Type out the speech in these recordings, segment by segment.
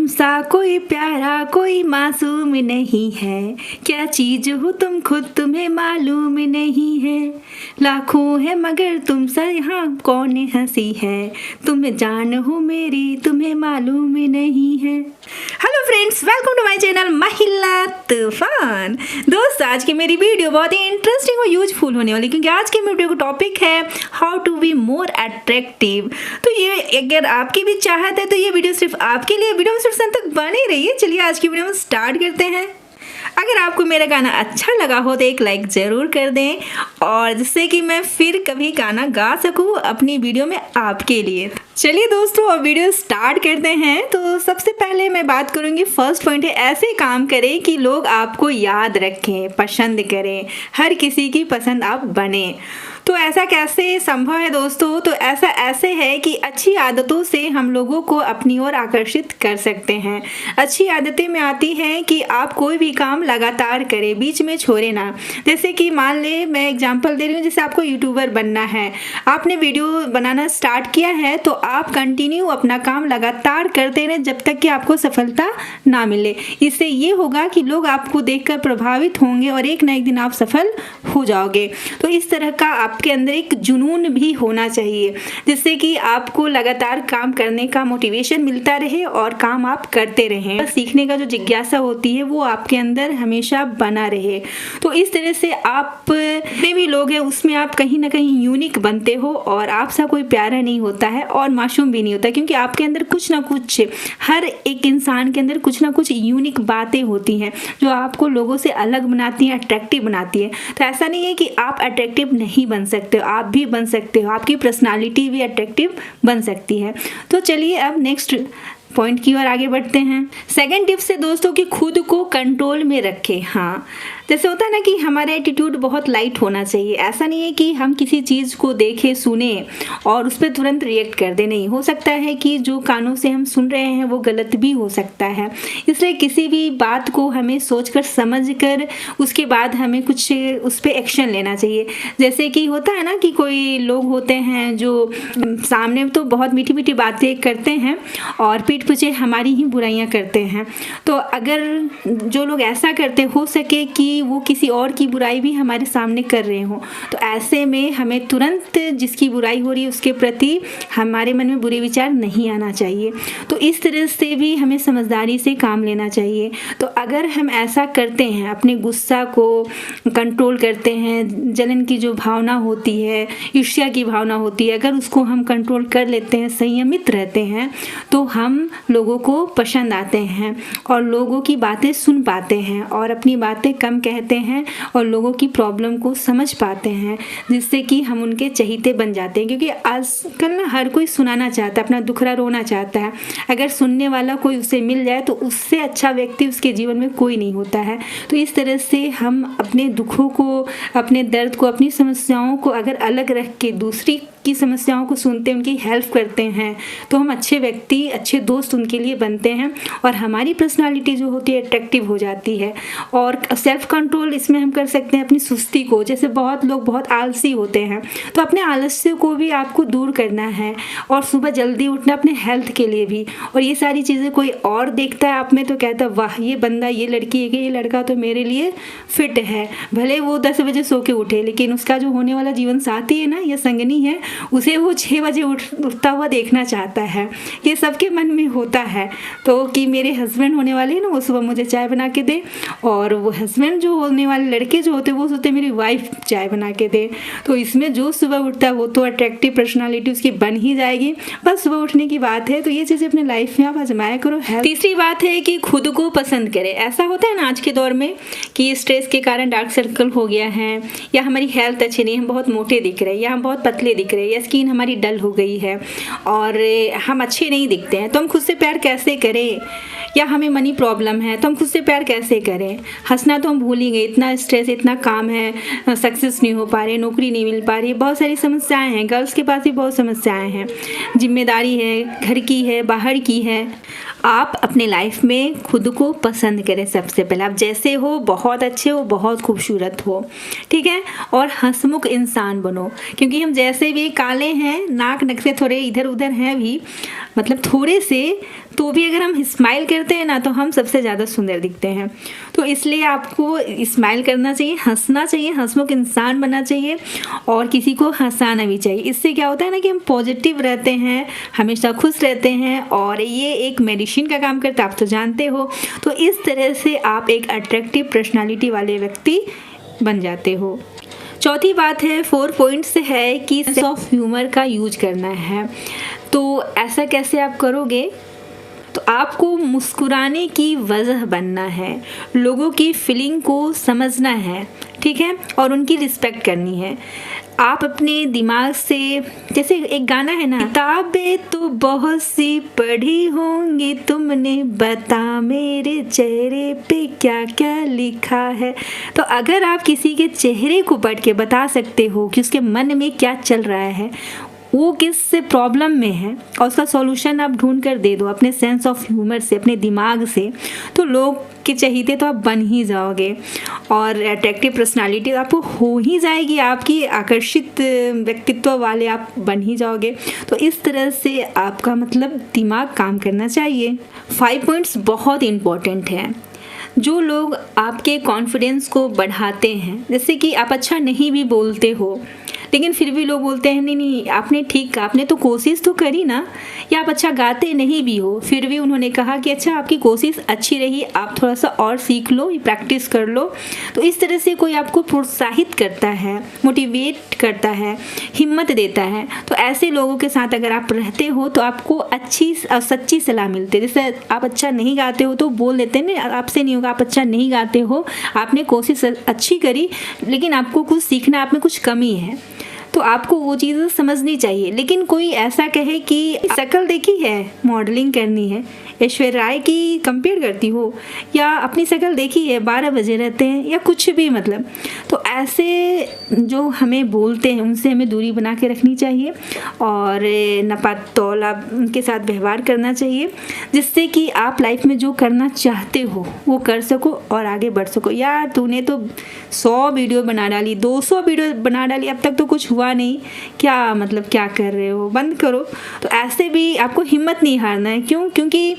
सा कोई प्यारा कोई मासूम नहीं है, क्या चीज हो तुम खुद तुम्हें मालूम नहीं है। लाखों है मगर तुम सा यहाँ कौन हंसी है, तुम जान हो मेरी तुम्हें मालूम नहीं है। Hello friends, welcome to my channel महिला तूफान। दोस्त, आज की मेरी वीडियो बहुत ही इंटरेस्टिंग और यूजफुल होने वाली, क्योंकि आज की वीडियो का टॉपिक है how to be more attractive. तो ये अगर आपकी भी चाहत है तो ये वीडियो सिर्फ आपके लिए, वीडियो में सिर्फ अंत तक बने रहिए। चलिए आज की वीडियो में स्टार्ट करते हैं। अगर आपको मेरा गाना अच्छा लगा हो तो एक लाइक ज़रूर कर दें, और जिससे कि मैं फिर कभी गाना गा सकूं अपनी वीडियो में आपके लिए। चलिए दोस्तों, अब वीडियो स्टार्ट करते हैं। तो सबसे पहले मैं बात करूंगी, फर्स्ट पॉइंट है ऐसे काम करें कि लोग आपको याद रखें, पसंद करें, हर किसी की पसंद आप बने। तो ऐसा कैसे संभव है दोस्तों? तो ऐसा ऐसे है कि अच्छी आदतों से हम लोगों को अपनी ओर आकर्षित कर सकते हैं। अच्छी आदतें में आती हैं कि आप कोई भी काम लगातार करें, बीच में छोड़े ना। जैसे कि मान ले, मैं एग्जांपल दे रही हूँ, जैसे आपको यूट्यूबर बनना है, आपने वीडियो बनाना स्टार्ट किया है, तो आप कंटिन्यू अपना काम लगातार करते रहें जब तक कि आपको सफलता ना मिले। इससे ये होगा कि लोग आपको देखकर प्रभावित होंगे और एक ना एक दिन आप सफल हो जाओगे। तो इस तरह का आपके अंदर एक जुनून भी होना चाहिए, जिससे कि आपको लगातार काम करने का मोटिवेशन मिलता रहे और काम आप करते रहें। सीखने का जो जिज्ञासा होती है वो आपके अंदर हमेशा बना रहे। तो इस तरह से आप जितने भी लोग हैं उसमें आप कहीं ना कहीं यूनिक बनते हो, और आपसा कोई प्यारा नहीं होता है और मासूम भी नहीं होता, क्योंकि आपके अंदर कुछ ना कुछ, हर एक इंसान के अंदर कुछ ना कुछ यूनिक बातें होती हैं जो आपको लोगों से अलग बनाती हैं, अट्रैक्टिव बनाती है। तो ऐसा नहीं है कि आप अट्रैक्टिव नहीं बन सकते हो, आप भी बन सकते हो, आपकी पर्सनालिटी भी अट्रैक्टिव बन सकती है। तो चलिए अब नेक्स्ट पॉइंट की ओर आगे बढ़ते हैं। सेकंड टिप्स है दोस्तों कि खुद को कंट्रोल में रखें। हाँ, जैसे होता है ना कि हमारा एटीट्यूड बहुत लाइट होना चाहिए। ऐसा नहीं है कि हम किसी चीज़ को देखें, सुने और उस पर तुरंत रिएक्ट कर दे। नहीं, हो सकता है कि जो कानों से हम सुन रहे हैं वो गलत भी हो सकता है। इसलिए किसी भी बात को हमें सोचकर समझकर उसके बाद हमें कुछ उस पर एक्शन लेना चाहिए। जैसे कि होता है ना कि कोई लोग होते हैं जो सामने तो बहुत मीठी मीठी बातें करते हैं और पीठ पीछे हमारी ही बुराइयां करते हैं। तो अगर जो लोग ऐसा करते, हो सके कि वो किसी और की बुराई भी हमारे सामने कर रहे हो, तो ऐसे में हमें तुरंत जिसकी बुराई हो रही है उसके प्रति हमारे मन में बुरे विचार नहीं आना चाहिए। तो इस तरह से भी हमें समझदारी से काम लेना चाहिए। तो अगर हम ऐसा करते हैं, अपने गुस्सा को कंट्रोल करते हैं, जलन की जो भावना होती है, ईर्ष्या की भावना होती है, अगर उसको हम कंट्रोल कर लेते हैं, संयमित रहते हैं, तो हम लोगों को पसंद आते हैं और लोगों की बातें सुन पाते हैं और अपनी बातें कम कहते हैं और लोगों की प्रॉब्लम को समझ पाते हैं, जिससे कि हम उनके चहीते बन जाते हैं। क्योंकि आजकल ना हर कोई सुनाना चाहता है, अपना दुखड़ा रोना चाहता है। अगर सुनने वाला कोई उसे मिल जाए तो उससे अच्छा व्यक्ति उसके जीवन में कोई नहीं होता है। तो इस तरह से हम अपने दुखों को, अपने दर्द को, अपनी समस्याओं को अगर अलग रख के दूसरी की समस्याओं को सुनते हैं, उनकी हेल्प करते हैं, तो हम अच्छे व्यक्ति, अच्छे दोस्त उनके लिए बनते हैं और हमारी पर्सनालिटी जो होती है अट्रैक्टिव हो जाती है। और सेल्फ कंट्रोल इसमें हम कर सकते हैं अपनी सुस्ती को। जैसे बहुत लोग बहुत आलसी होते हैं, तो अपने आलस्य को भी आपको दूर करना है और सुबह जल्दी उठना अपने हेल्थ के लिए भी। और ये सारी चीज़ें कोई और देखता है आप में तो कहता है वाह, ये बंदा, ये लड़की है कि ये लड़का तो मेरे लिए फिट है। भले वो 10 बजे सो के उठे, लेकिन उसका जो होने वाला जीवन साथी है ना या संगनी है, उसे वो 6 बजे उठता हुआ देखना चाहता है। ये सबके मन में होता है। तो कि मेरे हस्बैंड होने वाले हैं ना, वो सुबह मुझे चाय बना के दे, और वो हस्बैंड जो होने वाले लड़के जो होते हैं वो सोचते मेरी वाइफ चाय बना के दे। तो इसमें जो सुबह उठता है वो तो अट्रैक्टिव पर्सनालिटी उसकी बन ही जाएगी। बस सुबह उठने की बात है। तो ये चीज़ें अपने लाइफ में आप आजमाया करो। तीसरी बात है कि खुद को पसंद करें। ऐसा होता है ना आज के दौर में कि स्ट्रेस के कारण डार्क सर्कल हो गया है, या हमारी हेल्थ अच्छी नहीं, हम बहुत मोटे दिख रहे हैं, या हम बहुत पतले दिख रहे हैं, या स्किन हमारी डल हो गई है और हम अच्छे नहीं दिखते हैं। तो हम खुद से प्यार कैसे करें? या हमें मनी प्रॉब्लम है तो हम खुद से प्यार कैसे करें? हंसना तो हम भूल ही गए, इतना स्ट्रेस, इतना काम है, सक्सेस नहीं हो पा रहे, नौकरी नहीं मिल पा रही, बहुत सारी समस्याएं हैं। गर्ल्स के पास भी बहुत समस्याएं हैं, जिम्मेदारी है, घर की है, बाहर की है, आप अपने लाइफ में खुद को पसंद करें। सबसे पहले आप जैसे हो, बहुत अच्छे हो, बहुत खूबसूरत हो, ठीक है। और हंसमुख इंसान बनो, क्योंकि हम जैसे भी काले हैं, नाक नक्शे थोड़े इधर उधर हैं भी, मतलब थोड़े से, तो भी अगर हम स्माइल करते हैं ना तो हम सबसे ज़्यादा सुंदर दिखते हैं। तो इसलिए आपको स्माइल करना चाहिए, हंसना चाहिए, हंसमुख इंसान बनना चाहिए और किसी को हंसाना भी चाहिए। इससे क्या होता है ना कि हम पॉजिटिव रहते हैं, हमेशा खुश रहते हैं और ये एक मेडिसिन का काम करता है, आप तो जानते हो। तो इस तरह से आप एक अट्रैक्टिव पर्सनालिटी वाले व्यक्ति बन जाते हो। चौथी बात है, 4 पॉइंट्स है कि सेंस ऑफ ह्यूमर का यूज करना है। तो ऐसा कैसे आप करोगे? तो आपको मुस्कुराने की वजह बनना है, लोगों की फीलिंग को समझना है, ठीक है, और उनकी रिस्पेक्ट करनी है। आप अपने दिमाग से, जैसे एक गाना है ना, किताबें तो बहुत सी पढ़ी होंगी तुमने, बता मेरे चेहरे पे क्या क्या लिखा है। तो अगर आप किसी के चेहरे को पढ़ के बता सकते हो कि उसके मन में क्या चल रहा है, वो किस से प्रॉब्लम में है, और उसका सॉल्यूशन आप ढूंढ कर दे दो अपने सेंस ऑफ ह्यूमर से, अपने दिमाग से, तो लोग के चहीते तो आप बन ही जाओगे और अट्रैक्टिव पर्सनालिटी आपको हो ही जाएगी, आपकी आकर्षित व्यक्तित्व वाले आप बन ही जाओगे। तो इस तरह से आपका मतलब दिमाग काम करना चाहिए। 5 पॉइंट्स बहुत इम्पॉर्टेंट हैं। जो लोग आपके कॉन्फिडेंस को बढ़ाते हैं, जैसे कि आप अच्छा नहीं भी बोलते हो लेकिन फिर भी लोग बोलते हैं नहीं आपने ठीक कहा, आपने तो कोशिश तो करी ना, या आप अच्छा गाते नहीं भी हो फिर भी उन्होंने कहा कि अच्छा आपकी कोशिश अच्छी रही, आप थोड़ा सा और सीख लो, प्रैक्टिस कर लो। तो इस तरह से कोई आपको प्रोत्साहित करता है, मोटिवेट करता है, हिम्मत देता है। तो ऐसे लोगों के साथ अगर आप रहते हो तो आपको अच्छी और सच्ची सलाह मिलती है। जैसे आप अच्छा नहीं गाते हो तो बोल देते हैं ना, आपसे नहीं होगा, आप अच्छा नहीं गाते हो, आपने कोशिश अच्छी करी लेकिन आपको कुछ सीखना, आप में कुछ कमी है, तो आपको वो चीज़ समझनी चाहिए। लेकिन कोई ऐसा कहे कि शक्ल देखी है, मॉडलिंग करनी है, ऐश्वर्या राय की कंपेयर करती हो, या अपनी शक्ल देखी है 12 बजे रहते हैं, या कुछ भी, मतलब तो ऐसे जो हमें बोलते हैं उनसे हमें दूरी बना के रखनी चाहिए और नपातौला उनके साथ व्यवहार करना चाहिए, जिससे कि आप लाइफ में जो करना चाहते हो वो कर सको और आगे बढ़ सको। यार तूने तो 100 वीडियो बना डाली, 200 वीडियो बना डाली, अब तक तो कुछ हुआ नहीं, क्या मतलब क्या कर रहे हो, बंद करो। तो ऐसे भी आपको हिम्मत नहीं हारना है। क्यों? क्योंकि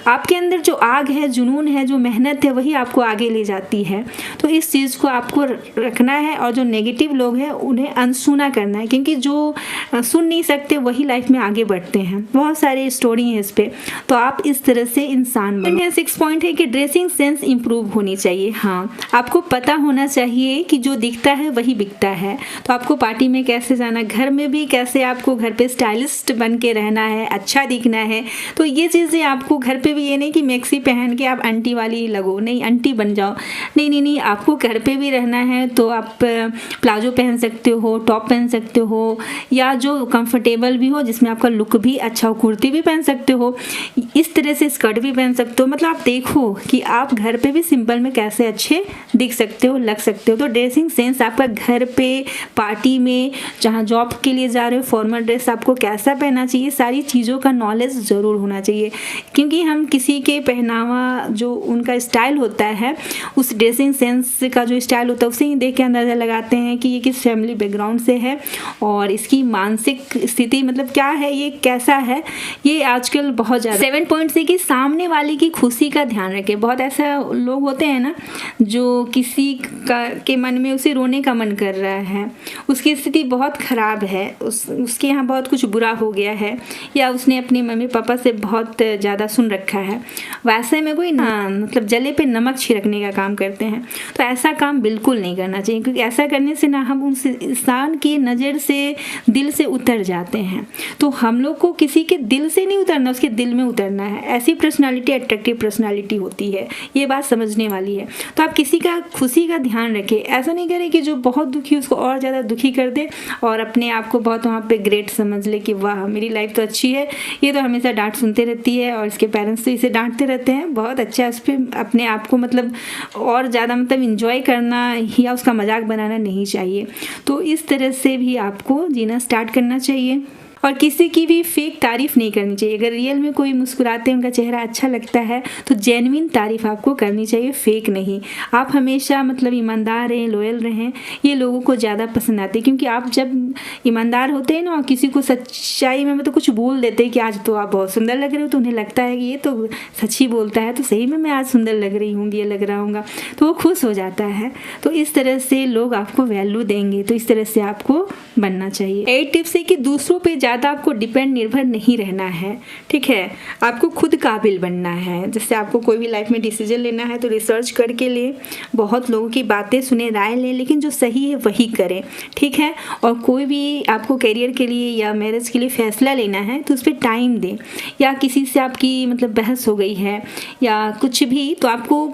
आपके अंदर जो आग है, जुनून है, जो मेहनत है, वही आपको आगे ले जाती है। तो इस चीज़ को आपको रखना है और जो नेगेटिव लोग हैं उन्हें अनसुना करना है, क्योंकि जो सुन नहीं सकते वही लाइफ में आगे बढ़ते हैं। बहुत सारे स्टोरी हैं इस पर, तो आप इस तरह से इंसान बने। 6 पॉइंट है कि ड्रेसिंग सेंस इंप्रूव होनी चाहिए। हाँ, आपको पता होना चाहिए कि जो दिखता है वही बिकता है। तो आपको पार्टी में कैसे जाना, घर में भी कैसे आपको घर पे स्टाइलिस्ट बन के रहना है, अच्छा दिखना है। तो ये चीज़ें आपको घर पे भी, ये नहीं कि मैक्सी पहन के आप आंटी वाली लगो, नहीं आंटी बन जाओ, नहीं नहीं नहीं, आपको घर पे भी रहना है तो आप प्लाजो पहन सकते हो, टॉप पहन सकते हो, या जो कंफर्टेबल भी हो जिसमें आपका लुक भी अच्छा हो, कुर्ती भी पहन सकते हो, इस तरह से स्कर्ट भी पहन सकते हो। मतलब आप देखो कि आप घर पे भी सिंपल में कैसे अच्छे दिख सकते हो, लग सकते हो। तो ड्रेसिंग सेंस आपका घर पे, पार्टी में, जहाँ जॉब के लिए जा रहे हो, फॉर्मल ड्रेस आपको कैसा पहनना चाहिए, सारी चीज़ों का नॉलेज ज़रूर होना चाहिए। क्योंकि हम किसी के पहनावा जो उनका स्टाइल होता है, उस ड्रेसिंग सेंस का जो स्टाइल होता है उसे ही देख के अंदाज़ा लगाते हैं कि ये किस फैमिली बैकग्राउंड से है और इसकी मानसिक स्थिति मतलब क्या है, ये कैसा है। ये आजकल बहुत ज़्यादा 7 पॉइंट से कि सामने वाले की खुशी का ध्यान रखें। बहुत ऐसा लोग होते हैं ना जो किसी के मन में उसे रोने का मन कर रहा है, उसकी स्थिति बहुत ख़राब है, उसके यहाँ बहुत कुछ बुरा हो गया है, या उसने अपने मम्मी पापा से बहुत ज़्यादा सुन रखा है, वैसे में कोई ना मतलब जले पे नमक छिड़कने का काम करते हैं। तो ऐसा काम बिल्कुल नहीं करना चाहिए, क्योंकि ऐसा करने से ना हम उस इंसान की नज़र से, दिल से उतर जाते हैं। तो हम लोग को किसी के दिल से नहीं उतरना, उसके दिल में उतरना है। ऐसी पर्सनालिटी अट्रैक्टिव पर्सनालिटी होती है, ये बात समझने वाली है। तो आप किसी का खुशी का ध्यान रखें, ऐसा नहीं करें कि जो बहुत दुखी उसको और ज़्यादा दुखी कर दे और अपने आप को बहुत वहाँ पे ग्रेट समझ ले कि वाह मेरी लाइफ तो अच्छी है, ये तो हमेशा डांट सुनते रहती है और इसके पेरेंट्स तो इसे डांटते रहते हैं, बहुत अच्छा है। उस पर अपने आप को मतलब और ज़्यादा मतलब इंजॉय करना या उसका मजाक बनाना नहीं चाहिए। तो इस तरह से भी आपको जीना स्टार्ट करना चाहिए। और किसी की भी फेक तारीफ़ नहीं करनी चाहिए। अगर रियल में कोई मुस्कुराते हैं, उनका चेहरा अच्छा लगता है तो जेन्युइन तारीफ़ आपको करनी चाहिए, फेक नहीं। आप हमेशा मतलब ईमानदार रहें, लॉयल रहें, ये लोगों को ज़्यादा पसंद आती है। क्योंकि आप जब ईमानदार होते हैं ना और किसी को सच्चाई में मतलब कुछ बोल देते हैं कि आज तो आप बहुत सुंदर लग रहे हो, तो उन्हें लगता है कि ये तो सच ही बोलता है, तो सही में मैं आज सुंदर लग रही हूँगी या लग रहा हूँगा, तो वो खुश हो जाता है। तो इस तरह से लोग आपको वैल्यू देंगे, तो इस तरह से आपको बनना चाहिए। 8 टिप्स है कि दूसरों पे ज़्यादा आपको डिपेंड निर्भर नहीं रहना है, ठीक है। आपको खुद काबिल बनना है। जैसे आपको कोई भी लाइफ में डिसीजन लेना है तो रिसर्च करके ले, बहुत लोगों की बातें सुने, राय लें, लेकिन जो सही है वही करें, ठीक है। और कोई भी आपको करियर के लिए या मैरिज के लिए फैसला लेना है तो उस पर टाइम दें। या किसी से आपकी मतलब बहस हो गई है या कुछ भी, तो आपको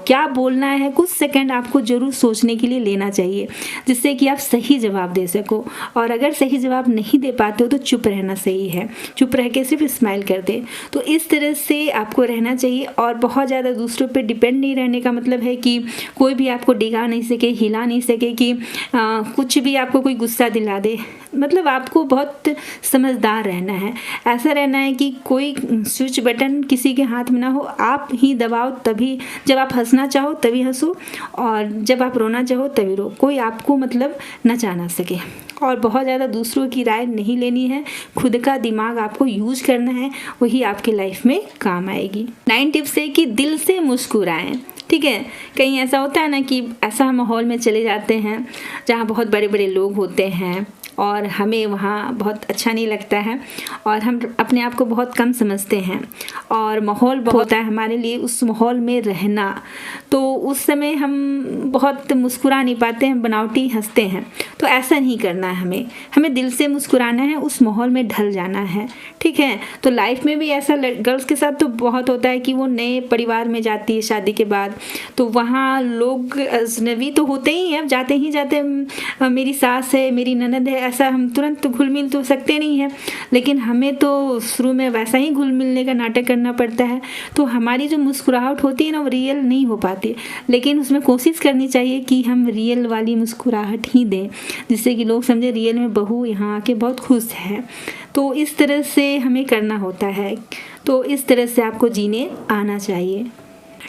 क्या बोलना है कुछ सेकंड आपको ज़रूर सोचने के लिए लेना चाहिए, जिससे कि आप सही जवाब दे सको। और अगर सही जवाब नहीं दे पाते हो तो चुप रहना सही है, चुप रह के सिर्फ स्माइल कर दे। तो इस तरह से आपको रहना चाहिए। और बहुत ज़्यादा दूसरों पे डिपेंड नहीं रहने का मतलब है कि कोई भी आपको डिगा नहीं सके, हिला नहीं सके, कि कुछ भी आपको कोई गुस्सा दिला दे। मतलब आपको बहुत समझदार रहना है। ऐसा रहना है कि कोई स्विच बटन किसी के हाथ में ना हो, आप ही दबाओ, तभी जब आप हंसना चाहो तभी हंसो और जब आप रोना चाहो तभी रो, कोई आपको मतलब नचा ना सके। और बहुत ज़्यादा दूसरों की राय नहीं लेनी है, खुद का दिमाग आपको यूज करना है, वही आपके लाइफ में काम आएगी। 9 टिप्स है कि दिल से मुस्कुराएं, ठीक है। कहीं ऐसा होता है ना कि ऐसा माहौल में चले जाते हैं जहाँ बहुत बड़े बड़े लोग होते हैं और हमें वहाँ बहुत अच्छा नहीं लगता है और हम अपने आप को बहुत कम समझते हैं और माहौल बहुत होता है हमारे लिए उस माहौल में रहना, तो उस समय हम बहुत मुस्कुरा नहीं पाते हैं, बनावटी हंसते हैं। तो ऐसा नहीं करना है, हमें दिल से मुस्कुराना है, उस माहौल में ढल जाना है, ठीक है। तो लाइफ में भी ऐसा गर्ल्स के साथ तो बहुत होता है कि वो नए परिवार में जाती है शादी के बाद, तो वहाँ लोग अजनबी तो होते ही हैं, जाते ही जाते मेरी सास है, मेरी ननद है, ऐसा हम तुरंत घुल मिल तो सकते नहीं हैं। लेकिन हमें तो शुरू में वैसा ही घुल मिलने का नाटक करना पड़ता है। तो हमारी जो मुस्कुराहट होती है ना, वो रियल नहीं हो पाती, लेकिन उसमें कोशिश करनी चाहिए कि हम रियल वाली मुस्कुराहट ही दें, जिससे कि लोग समझे रियल में बहू यहाँ आके बहुत खुश है। तो इस तरह से हमें करना होता है। तो इस तरह से आपको जीने आना चाहिए।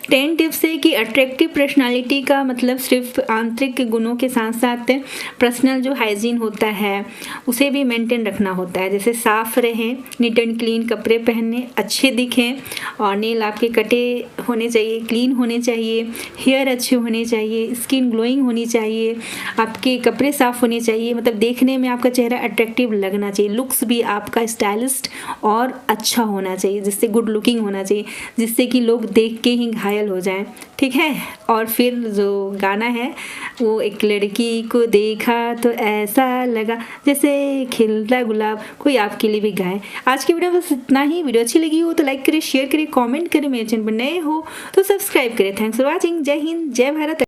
10 टिप्स है कि अट्रैक्टिव पर्सनालिटी का मतलब सिर्फ आंतरिक गुणों के साथ साथ पर्सनल जो हाइजीन होता है उसे भी मेंटेन रखना होता है। जैसे साफ रहें, नीट एंड क्लीन कपड़े पहने, अच्छे दिखें और नेल आपके कटे होने चाहिए, क्लीन होने चाहिए, हेयर अच्छे होने चाहिए, स्किन ग्लोइंग होनी चाहिए, आपके कपड़े साफ होने चाहिए। मतलब देखने में आपका चेहरा अट्रैक्टिव लगना चाहिए, लुक्स भी आपका स्टाइलिस्ट और अच्छा होना चाहिए, जिससे गुड लुकिंग होना चाहिए, जिससे कि लोग देख के ही घायल हो जाएं, ठीक है। और फिर जो गाना है वो एक लड़की को देखा तो ऐसा लगा जैसे खिलता गुलाब, कोई आपके लिए भी गाए। आज की वीडियो बस इतना ही। वीडियो अच्छी लगी हो तो लाइक करें, शेयर करें, कमेंट करें। मेरे चैनल पर नए हो तो सब्सक्राइब करें। Thanks for watching. जय हिंद, जय भारत।